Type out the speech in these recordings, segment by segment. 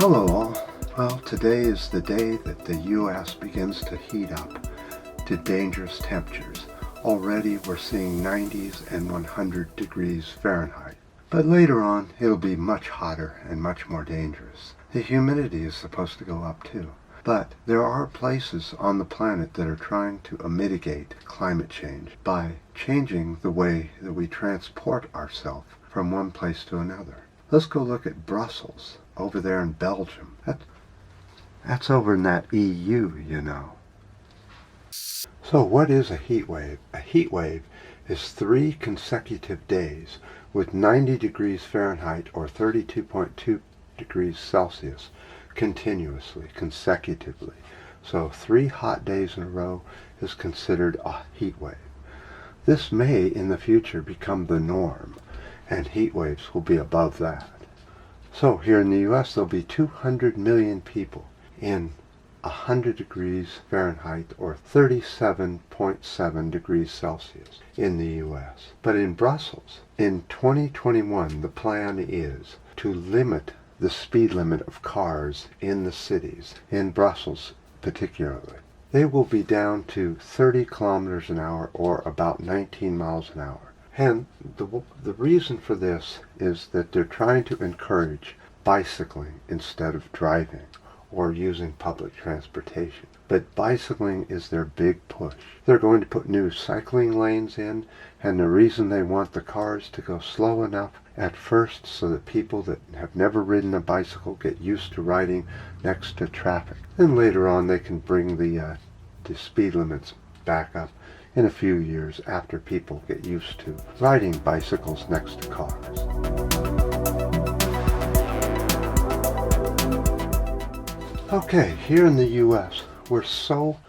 Hello all. Well, today is the day that the U.S. begins to heat up to dangerous temperatures. Already we're seeing 90s and 100 degrees Fahrenheit. But later on, it'll be much hotter and much more dangerous. The humidity is supposed to go up too. But there are places on the planet that are trying to mitigate climate change by changing the way that we transport ourselves from one place to another. Let's go look at Brussels, over there in Belgium. That's over in that EU, you know. So what is a heat wave? A heat wave is 3 consecutive days with 90 degrees Fahrenheit or 32.2 degrees Celsius continuously, consecutively. So 3 hot days in a row is considered a heat wave. This may in the future become the norm, and heat waves will be above that. So here in the U.S. there'll be 200 million people in 100 degrees Fahrenheit or 37.7 degrees Celsius in the U.S. But in Brussels, in 2021, the plan is to limit the speed limit of cars in the cities, in Brussels particularly. They will be down to 30 kilometers an hour or about 19 miles an hour. And the reason for this is that they're trying to encourage bicycling instead of driving or using public transportation. But bicycling is their big push. They're going to put new cycling lanes in, and the reason they want the cars to go slow enough at first so that people that have never ridden a bicycle get used to riding next to traffic. Then later on they can bring the speed limits back up in a few years after people get used to riding bicycles next to cars. Okay, here in the U.S., we're so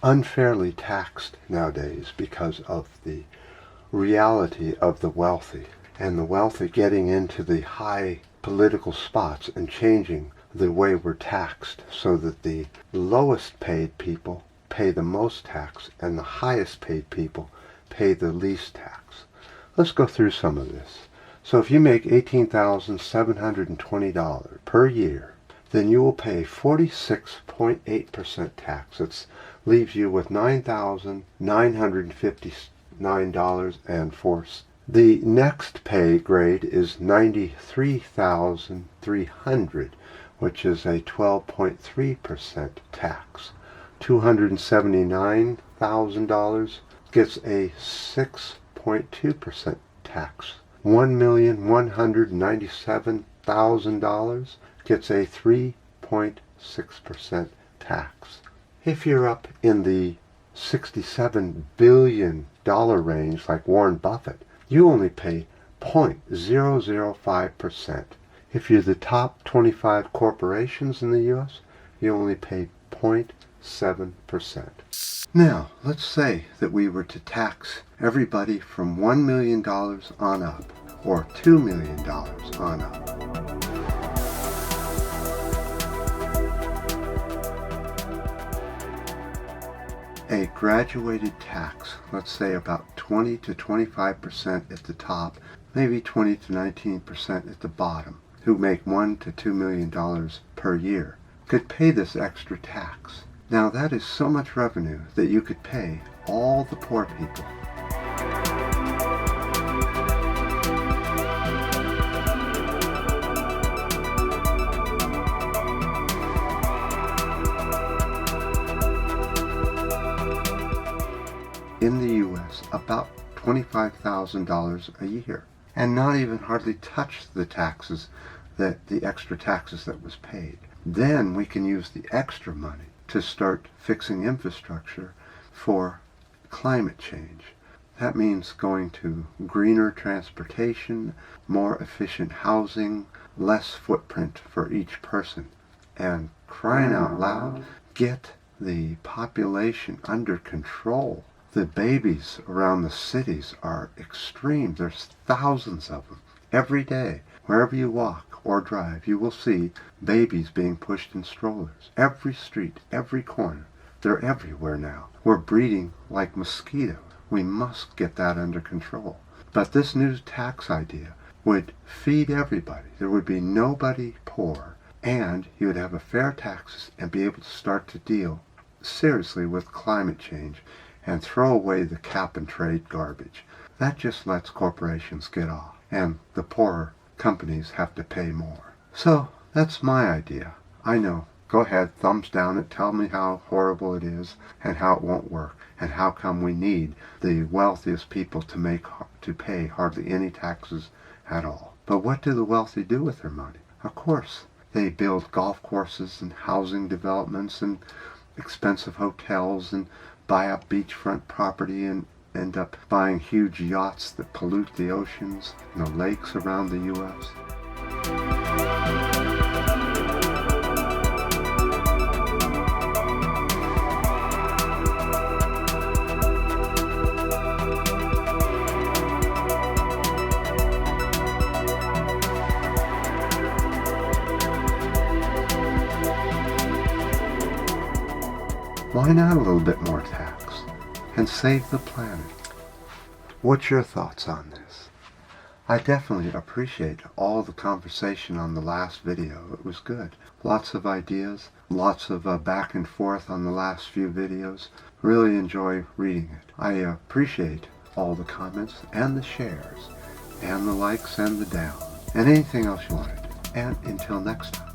unfairly taxed nowadays because of the reality of the wealthy, and the wealthy getting into the high political spots and changing the way we're taxed so that the lowest paid people pay the most tax and the highest paid people pay the least tax. Let's go through some of this. So if you make $18,720 per year, then you will pay 46.8% tax. That leaves you with $9,959.04. The next pay grade is $93,300, which is a 12.3% tax. $279,000 gets a 6.2% tax. $1,197,000 gets a 3.6% tax. If you're up in the $67 billion range like Warren Buffett, you only pay 0.005%. If you're the top 25 corporations in the U.S., you only pay 0.7%. Now, let's say that we were to tax everybody from $1 million on up, or $2 million on up. A graduated tax, let's say about 20 to 25% at the top, maybe 20 to 19% at the bottom, who make $1 to $2 million per year, could pay this extra tax. Now that is so much revenue that you could pay all the poor people. In the U.S., about $25,000 a year, and not even hardly touch the taxes, the extra taxes that was paid. Then we can use the extra money to start fixing infrastructure for climate change. That means going to greener transportation, more efficient housing, less footprint for each person, and crying out loud, get the population under control. The babies around the cities are extreme. There's thousands of them every day. Wherever you walk or drive, you will see babies being pushed in strollers. Every street, every corner. They're everywhere now. We're breeding like mosquitoes. We must get that under control. But this new tax idea would feed everybody. There would be nobody poor and he would have a fair taxes and be able to start to deal seriously with climate change and throw away the cap and trade garbage. That just lets corporations get off, and the poorer companies have to pay more. So that's my idea. I know. Go ahead, thumbs down it, tell me how horrible it is and how it won't work and how come we need the wealthiest people to pay hardly any taxes at all. But what do the wealthy do with their money? Of course, they build golf courses and housing developments and expensive hotels and buy up beachfront property and end up buying huge yachts that pollute the oceans and the lakes around the U.S. Why not a little bit more tax and save the planet? What's your thoughts on this? I definitely appreciate all the conversation on the last video. It was good. Lots of ideas, lots of back and forth on the last few videos. Really enjoy reading it. I appreciate all the comments and the shares and the likes and the down and anything else you want to do. And until next time.